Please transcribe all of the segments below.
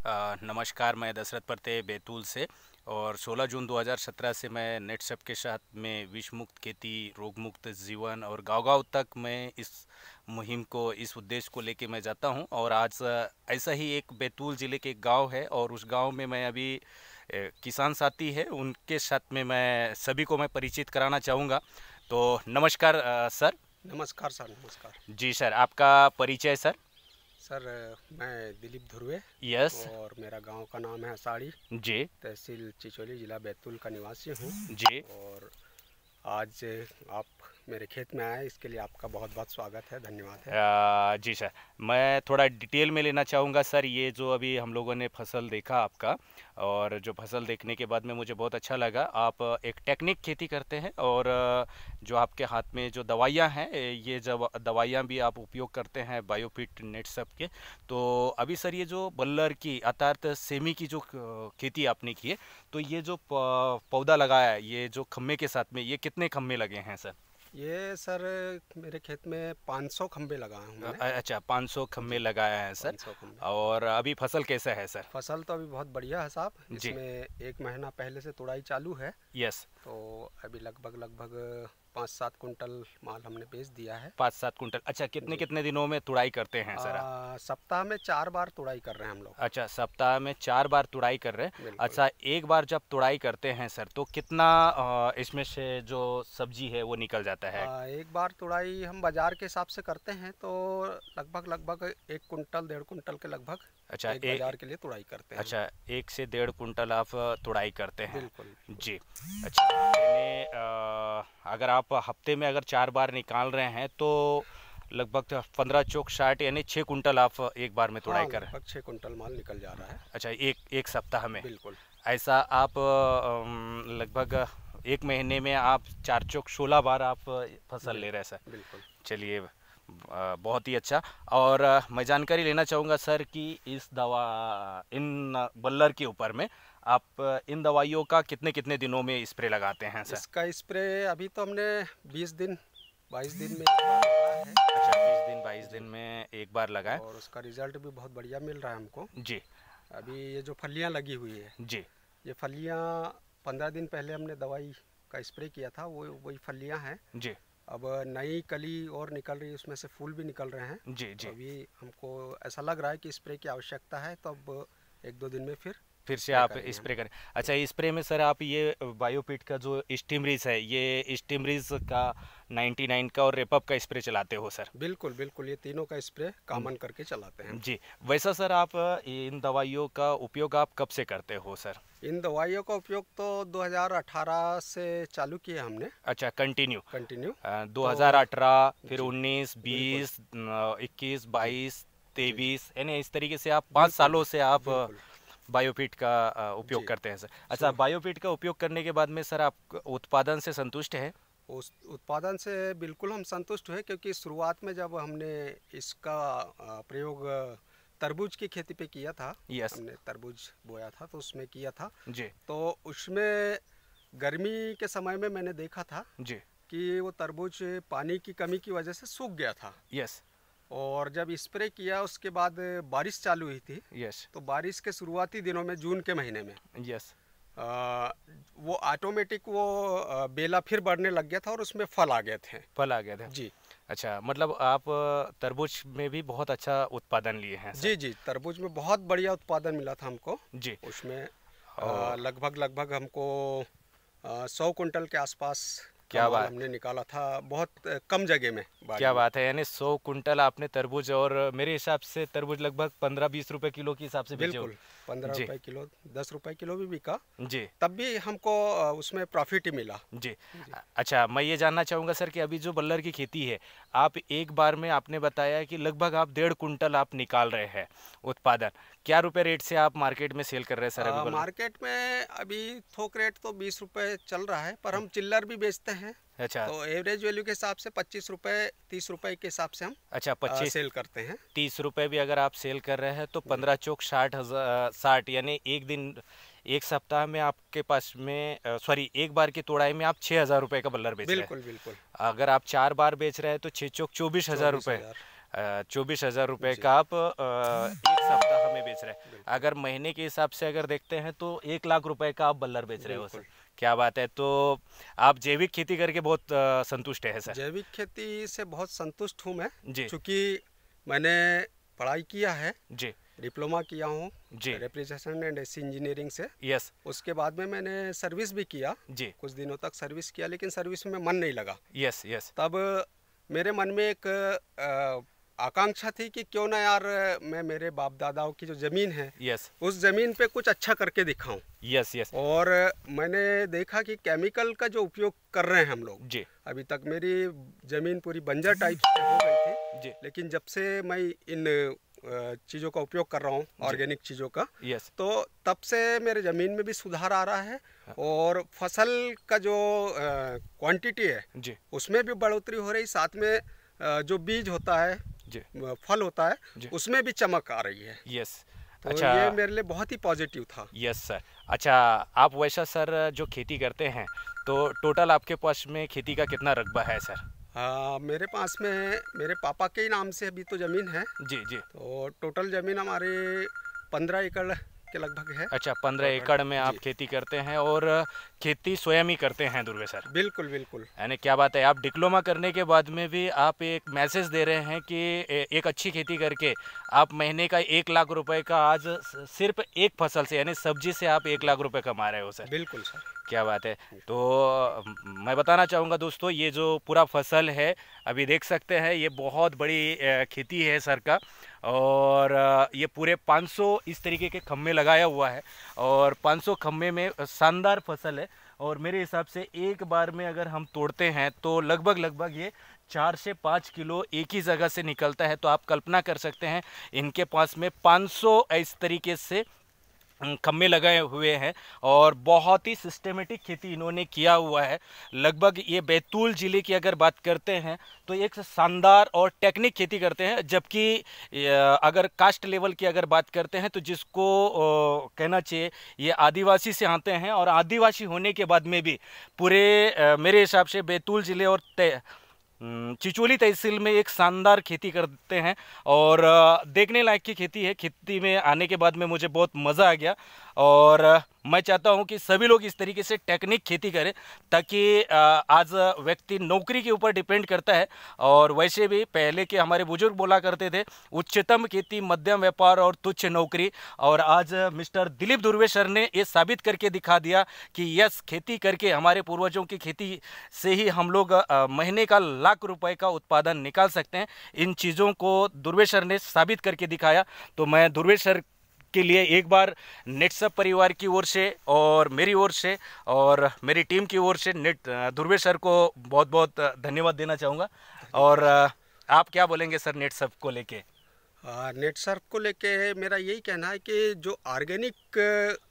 नमस्कार, मैं दशरथ परते बैतूल से और 16 जून 2017 से मैं नेटसप के साथ में विष मुक्त खेती, रोग मुक्त जीवन और गांव-गांव तक मैं इस मुहिम को, इस उद्देश्य को लेके मैं जाता हूं। और आज ऐसा ही एक बैतूल ज़िले के एक गांव है और उस गांव में मैं अभी किसान साथी है, उनके साथ में मैं सभी को मैं परिचित कराना चाहूँगा। तो नमस्कार सर। नमस्कार सर, नमस्कार। जी सर, आपका परिचय सर। सर, मैं दिलीप धुर्वे यस। और मेरा गांव का नाम है असाड़ी, जी। तहसील चिचोली, ज़िला बैतूल का निवासी हूं। जी। और आज आप मेरे खेत में आए, इसके लिए आपका बहुत बहुत स्वागत है, धन्यवाद है। जी सर, मैं थोड़ा डिटेल में लेना चाहूँगा सर। ये जो अभी हम लोगों ने फसल देखा आपका, और जो फसल देखने के बाद में मुझे बहुत अच्छा लगा। आप एक टेक्निक खेती करते हैं और जो आपके हाथ में जो दवाइयाँ हैं, ये जब दवाइयाँ भी आप उपयोग करते हैं बायोफिट नेटसप के। तो अभी सर ये जो बल्लर की अर्थात सेमी की जो खेती आपने की है, तो ये जो पौधा लगाया है, ये जो खम्भे के साथ में, ये कितने खम्भे लगे हैं सर? ये सर मेरे खेत में 500 खंबे लगाए हूँ मैंने। अच्छा, 500 खम्भे जी, लगाया है सर। 500 खंबे। और अभी फसल कैसा है सर? फसल तो अभी बहुत बढ़िया है साहब। जी। इसमें 1 महीना पहले से तुड़ाई चालू है। यस। तो अभी लगभग लगभग 5-7 कुंटल माल हमने बेच दिया है। 5-7 कुंटल। अच्छा, कितने जी। कितने दिनों में तुड़ाई करते हैं सर आप? सप्ताह में 4 बार तुड़ाई कर रहे हैं हम लोग। अच्छा, सप्ताह में 4 बार तुड़ाई कर रहे हैं। बिल्कुल। अच्छा, एक बार जब तुड़ाई करते हैं सर, तो कितना इसमें से जो सब्जी है वो निकल जाता है? एक बार तुड़ाई हम बाजार के हिसाब से करते हैं तो लगभग लगभग 1 कुंटल 1.5 कुंटल के लगभग अच्छा, एक बाजार के लिए तुड़ाई करते हैं। अच्छा, 1 से 1.5 कुंटल आप तुड़ाई करते हैं। बिल्कुल, बिल्कुल। जी। अच्छा, यानी अगर आप हफ्ते में अगर 4 बार निकाल रहे हैं तो लगभग 15 चौक 60 यानी 6 कुंटल आप एक बार में हाँ, तुड़ाई कर रहे हैं। लगभग 6 कुंटल माल निकल जा रहा है। अच्छा, एक एक सप्ताह में। बिल्कुल। ऐसा आप लगभग एक महीने में आप 4 चौक 16 बार आप फसल ले रहे हैं सर। बिल्कुल। चलिए, बहुत ही अच्छा। और मैं जानकारी लेना चाहूँगा सर कि इस दवा, इन बल्लर के ऊपर में आप इन दवाइयों का कितने कितने दिनों में स्प्रे लगाते हैं सर? इसका स्प्रे अभी तो हमने 20 दिन 22 दिन में एक बार लगाया है। अच्छा, 20 दिन 22 दिन जी। में एक बार लगाए। और उसका रिजल्ट भी बहुत बढ़िया मिल रहा है हमको। जी। अभी ये जो फलियां लगी हुई है, जी। ये फलियां 15 दिन पहले हमने दवाई का स्प्रे किया था, वो वही फलियां हैं। जी। अब नई कली और निकल रही है, उसमें से फूल भी निकल रहे हैं। जी। तो जी। अभी हमको ऐसा लग रहा है कि स्प्रे की आवश्यकता है, तो अब 1-2 दिन में फिर फिर से स्प्रे आप करेंगे हम। स्प्रे करें। अच्छा, स्प्रे में सर आप ये बायोपिट का जो स्टीमरीज है, ये स्टीमरीज का 99 का और रेपअप का स्प्रे चलाते हो सर? बिल्कुल, बिल्कुल, ये तीनों का स्प्रे कॉमन करके चलाते हैं हम। जी। वैसा सर आप इन दवाइयों का उपयोग आप कब से करते हो सर? इन दवाइयों का उपयोग तो 2018 से चालू किया हमने, अच्छा, कंटिन्यू। कंटिन्यू। तो 2018, फिर जी, 19, बिल्कुल। 20, 21, जी, 22, जी, 23, यानी इस तरीके से आप 5 बिल्कुल, सालों से आप बिल्कुल। बायोपिट का उपयोग जी, करते हैं सर। अच्छा, सो बायोपिट का उपयोग करने के बाद में सर आप उत्पादन से संतुष्ट है? उस उत्पादन से बिल्कुल हम संतुष्ट हुए, क्योंकि शुरुआत में जब हमने इसका प्रयोग तरबूज की खेती पे किया था, यस। हमने तरबूज बोया था तो उसमें किया था। जी। तो उसमें गर्मी के समय में मैंने देखा था जी। कि वो तरबूज पानी की कमी की वजह से सूख गया था। यस। और जब स्प्रे किया उसके बाद बारिश चालू हुई थी, यस। तो बारिश के शुरुआती दिनों में जून के महीने में यस। आ, वो ऑटोमेटिक वो बेला फिर बढ़ने लग गया था और उसमें फल आ गए थे। फल आ गए थे। जी, अच्छा, मतलब आप तरबूज में भी बहुत अच्छा उत्पादन लिए हैं सर? जी, जी, तरबूज में बहुत बढ़िया उत्पादन मिला था हमको। जी। उसमें और लगभग लगभग हमको 100 कुंटल के आसपास का क्या माल बात, हमने निकाला था, बहुत कम जगह में, बाड़ी क्या में। बात है! यानी 100 कुंटल आपने तरबूज, और मेरे हिसाब से तरबूज लगभग 15-20 रुपए किलो के हिसाब से बेचे हो। बिल्कुल, 15 जी। रुपए किलो, 10 रुपए किलो भी बिका। जी। तब भी हमको उसमें प्रॉफिट ही मिला। जी। जी, अच्छा, मैं ये जानना चाहूँगा सर कि अभी जो बल्लर की खेती है, आप एक बार में आपने बताया कि लगभग आप 1.5 कुंटल आप निकाल रहे हैं उत्पादन। क्या रुपए रेट से आप मार्केट में सेल कर रहे हैं सर अभी बल्लर? मार्केट में अभी थोक रेट तो 20 रुपए चल रहा है, पर हम चिल्लर भी बेचते हैं। अच्छा। तो एवरेज वैल्यू के हिसाब से 25 रुपए 30 रुपए के हिसाब से हम अच्छा, 25 सेल करते हैं। 30 रुपए भी अगर आप सेल कर रहे हैं तो जी, 15 चौक 60 यानी एक दिन, एक सप्ताह में आपके पास में सॉरी, एक बार की तोड़ाई में आप 6,000 रुपए का बल्लर बेच रहे हैं। बिल्कुल, बिल्कुल। अगर आप 4 बार बेच रहे हैं तो 6 चौक 24,000 रुपए। 24,000। 24,000 रुपये जी, का आप एक सप्ताह में बेच रहे हैं। बिल्कुल, अगर महीने के हिसाब से अगर देखते हैं तो 1 लाख रुपए का आप बल्लर बेच रहे हो सर। बिल्कुल। क्या बात है। तो आप जैविक खेती करके बहुत संतुष्ट है सर। जैविक खेती से बहुत संतुष्ट हूँ मैं, जी चूँकि मैंने पढ़ाई किया है, जी डिप्लोमा किया हूँ जी। रेफ्रिजरेशन एंड एसी इंजीनियरिंग से। यस। उसके बाद में मैंने सर्विस भी किया, जी। कुछ दिनों तक सर्विस किया, लेकिन सर्विस में मन नहीं लगा। Yes yes. तब मेरे मन में एक आकांक्षा थी कि क्यों ना यार मैं मेरे बाप दादाओं की जो ज़मीन है यस उस ज़मीन पे कुछ अच्छा करके दिखाऊं। Yes yes. और मैंने देखा कि केमिकल का जो उपयोग कर रहे हैं हम लोग, जी अभी तक मेरी ज़मीन पूरी बंजर टाइप से हो गई थी, जी। लेकिन जब से मैं इन चीज़ों का उपयोग कर रहा हूँ, ऑर्गेनिक चीज़ों का, यस। तो तब से मेरे ज़मीन में भी सुधार आ रहा है और फसल का जो क्वांटिटी है जी उसमें भी बढ़ोतरी हो रही, साथ में जो बीज होता है, जी फल होता है, जी। उसमें भी चमक आ रही है। यस। तो अच्छा। ये मेरे लिए बहुत ही पॉजिटिव था। Yes sir. अच्छा, आप वैसा सर जो खेती करते हैं तो टोटल आपके पास में खेती का कितना रकबा है सर? मेरे पास में मेरे पापा के ही नाम से अभी तो ज़मीन है, जी जी। तो टोटल ज़मीन हमारी 15 एकड़ के लगभग है। अच्छा, 15 टोटल एकड़ में आप जी, खेती करते हैं और खेती स्वयं ही करते हैं दुर्वे सर। बिल्कुल बिल्कुल। यानी क्या बात है, आप डिप्लोमा करने के बाद में भी आप एक मैसेज दे रहे हैं कि एक अच्छी खेती करके आप महीने का 1 लाख रुपए का आज सिर्फ एक फसल से यानी सब्जी से आप 1 लाख रुपए कमा रहे हो सर। बिल्कुल सर। क्या बात है। तो मैं बताना चाहूँगा दोस्तों, ये जो पूरा फसल है अभी देख सकते हैं, ये बहुत बड़ी खेती है सर का। और ये पूरे 500 इस तरीके के खम्भे लगाया हुआ है और 500 खम्भे में शानदार फसल है। और मेरे हिसाब से एक बार में अगर हम तोड़ते हैं तो लगभग लगभग ये 4 से 5 किलो एक ही जगह से निकलता है। तो आप कल्पना कर सकते हैं इनके पास में 500 इस तरीके से खम्भे लगाए हुए हैं और बहुत ही सिस्टेमेटिक खेती इन्होंने किया हुआ है। लगभग ये बैतूल ज़िले की अगर बात करते हैं तो एक शानदार और टेक्निक खेती करते हैं। जबकि अगर कास्ट लेवल की अगर बात करते हैं तो जिसको कहना चाहिए ये आदिवासी से आते हैं और आदिवासी होने के बाद में भी पूरे मेरे हिसाब से बैतूल ज़िले और चिचोली तहसील में एक शानदार खेती करते हैं और देखने लायक की खेती है। खेती में आने के बाद में मुझे बहुत मज़ा आ गया और मैं चाहता हूं कि सभी लोग इस तरीके से टेक्निक खेती करें ताकि आज व्यक्ति नौकरी के ऊपर डिपेंड करता है। और वैसे भी पहले के हमारे बुजुर्ग बोला करते थे उच्चतम खेती, मध्यम व्यापार और तुच्छ नौकरी। और आज मिस्टर दिलीप दुर्वे सर ने ये साबित करके दिखा दिया कि यस, खेती करके हमारे पूर्वजों की खेती से ही हम लोग महीने का लाख रुपए का उत्पादन निकाल सकते हैं। इन चीज़ों को दुर्वे सर ने साबित करके दिखाया। तो मैं दुर्वे सर के लिए एक बार नेटसप परिवार की ओर से और मेरी ओर से और मेरी टीम की ओर से दुर्वे सर को बहुत बहुत धन्यवाद देना चाहूँगा। और आप क्या बोलेंगे सर नेटसप को लेके? नेटसर्फ को लेके मेरा यही कहना है कि जो ऑर्गेनिक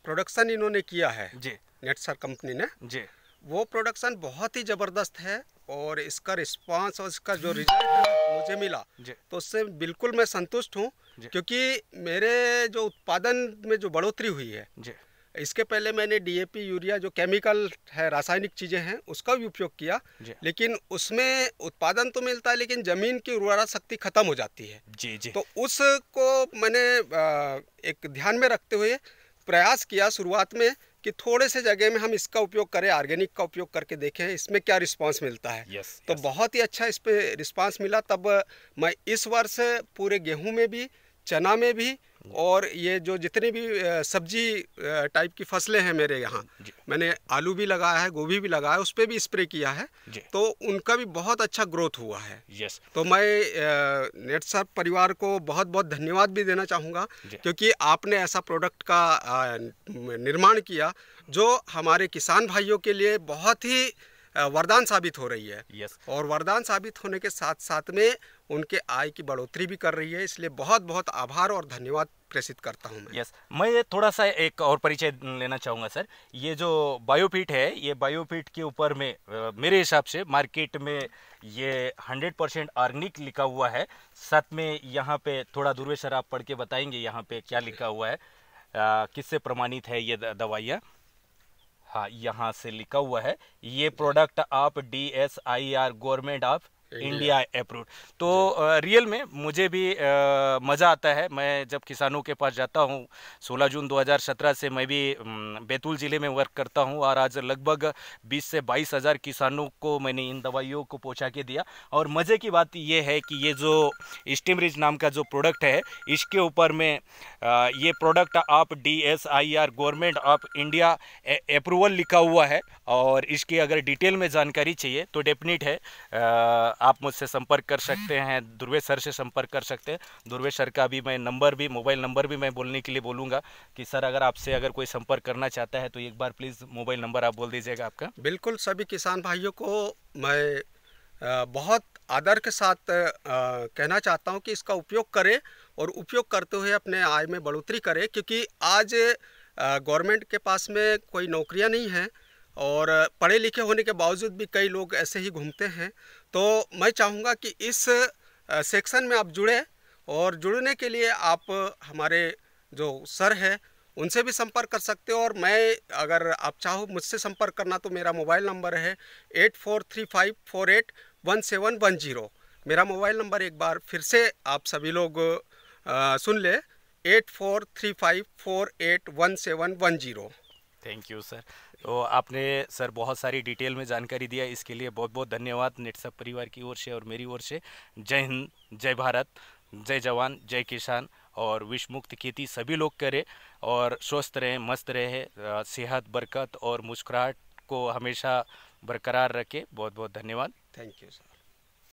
प्रोडक्शन इन्होंने किया है जी नेटसर्फ कंपनी ने, जी वो प्रोडक्शन बहुत ही ज़बरदस्त है और इसका रिस्पांस और इसका जो रिजल्ट मुझे मिला जी तो उससे बिल्कुल मैं संतुष्ट हूँ। जी क्योंकि मेरे जो उत्पादन में जो बढ़ोतरी हुई है, जी इसके पहले मैंने डीएपी, यूरिया जो केमिकल है, रासायनिक चीज़ें हैं, उसका भी उपयोग किया, जी लेकिन उसमें उत्पादन तो मिलता है लेकिन ज़मीन की उर्वरा शक्ति ख़त्म हो जाती है। जी जी तो उसको मैंने एक ध्यान में रखते हुए प्रयास किया शुरुआत में कि थोड़े से जगह में हम इसका उपयोग करें, ऑर्गेनिक का उपयोग करके देखें इसमें क्या रिस्पांस मिलता है। यस तो बहुत ही अच्छा इस पे रिस्पांस मिला। तब मैं इस वर्ष पूरे गेहूं में भी, चना में भी और ये जो जितने भी सब्जी टाइप की फसलें हैं मेरे यहाँ, मैंने आलू भी लगाया है, गोभी भी लगाया है, उस पर भी स्प्रे किया है, तो उनका भी बहुत अच्छा ग्रोथ हुआ है। यस। तो मैं नेटसर्फ परिवार को बहुत बहुत धन्यवाद भी देना चाहूँगा क्योंकि आपने ऐसा प्रोडक्ट का निर्माण किया जो हमारे किसान भाइयों के लिए बहुत ही वरदान साबित हो रही है। यस। और वरदान साबित होने के साथ साथ में उनके आय की बढ़ोतरी भी कर रही है, इसलिए बहुत बहुत आभार और धन्यवाद प्रेषित करता हूं मैं। यस। मैं थोड़ा सा एक और परिचय लेना चाहूँगा सर। ये जो बायोफिट है, ये बायोफिट के ऊपर में मेरे हिसाब से मार्केट में ये 100% ऑर्गेनिक लिखा हुआ है। साथ में यहाँ पे थोड़ा दुर्वे सर आप पढ़ के बताएंगे यहाँ पे क्या लिखा हुआ है, किससे प्रमाणित है ये दवाइयाँ? हाँ, यहाँ से लिखा हुआ है ये प्रोडक्ट आप DSIR government of India approved. तो रियल में मुझे भी मज़ा आता है। मैं जब किसानों के पास जाता हूँ, 16 जून 2017 से मैं भी बैतूल ज़िले में वर्क करता हूँ और आज लगभग 20 से 22 हज़ार किसानों को मैंने इन दवाइयों को पहुँचा के दिया। और मज़े की बात ये है कि ये जो स्टेमरिज नाम का जो प्रोडक्ट है, इसके ऊपर में ये प्रोडक्ट आप DSIR government of India approval लिखा हुआ है। और इसकी अगर डिटेल में जानकारी चाहिए तो डेफिनेट है, आप मुझसे संपर्क कर सकते हैं, ध्रुवेश सर से संपर्क कर सकते हैं। ध्रुवेश सर का भी मैं नंबर भी, मोबाइल नंबर भी मैं बोलने के लिए बोलूँगा कि सर अगर आपसे अगर कोई संपर्क करना चाहता है तो एक बार प्लीज़ मोबाइल नंबर आप बोल दीजिएगा आपका। बिल्कुल, सभी किसान भाइयों को मैं बहुत आदर के साथ कहना चाहता हूं कि इसका उपयोग करें और उपयोग करते हुए अपने आय में बढ़ोतरी करें, क्योंकि आज गवर्नमेंट के पास में कोई नौकरियां नहीं हैं और पढ़े लिखे होने के बावजूद भी कई लोग ऐसे ही घूमते हैं। तो मैं चाहूँगा कि इस सेक्शन में आप जुड़े, और जुड़ने के लिए आप हमारे जो सर है उनसे भी संपर्क कर सकते हो। और मैं, अगर आप चाहो मुझसे संपर्क करना, तो मेरा मोबाइल नंबर है 8435481710। मेरा मोबाइल नंबर एक बार फिर से आप सभी लोग सुन ले, 8435481710। Thank you sir. तो आपने सर बहुत सारी डिटेल में जानकारी दिया, इसके लिए बहुत बहुत धन्यवाद नेटसप परिवार की ओर से और मेरी ओर से। जय हिंद, जय भारत, जय जवान, जय किसान। और विष मुक्त खेती सभी लोग करें और स्वस्थ रहें, मस्त रहें, सेहत, बरकत और मुस्कुराहट को हमेशा बरकरार रखें। बहुत बहुत धन्यवाद। Thank you sir.